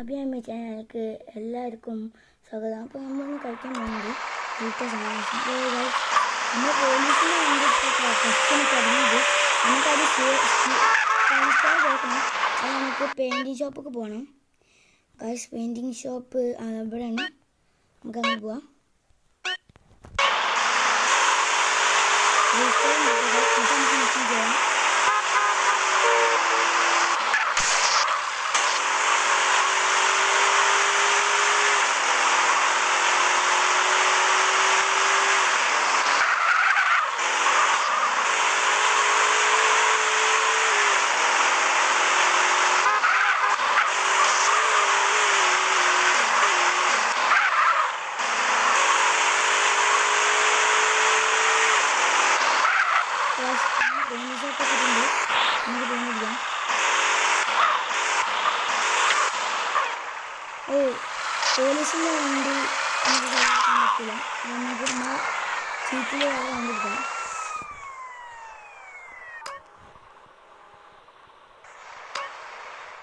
അഭിയാമി ചാനലിലേക്ക് എല്ലാവർക്കും സ്വാഗതം. അപ്പോൾ നമ്മളൊന്ന് കളിക്കാൻ പോകുന്നത് നമ്മൾ പോലീസിന് വേണ്ടിയിട്ട് ഫസ്റ്റിന് തുടങ്ങിയത് നമുക്കത് കേൾക്കണം. അത് നമുക്ക് പെയിൻറ്റിങ് ഷോപ്പൊക്കെ പോകണം. ഗൈസ് പെയിൻറ്റിങ് ഷോപ്പ് ഇവിടെയാണ്, നമുക്കങ്ങനെ പോവാം. നമുക്ക് മെസ്സേജ് ചെയ്യാം. പോലീസിൻ്റെ വണ്ടി നമുക്ക് കേൾക്കാൻ പറ്റില്ല. നമുക്ക് നമ്മൾ സീറ്റിൽ വേറെ വണ്ടിരിക്കാം.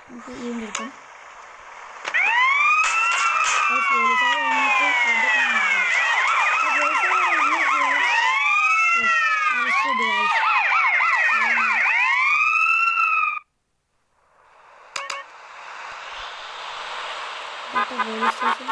നമുക്ക് ഈ വണ്ടി എടുക്കാം. പോലീസുകാർ വന്നിട്ട് police station.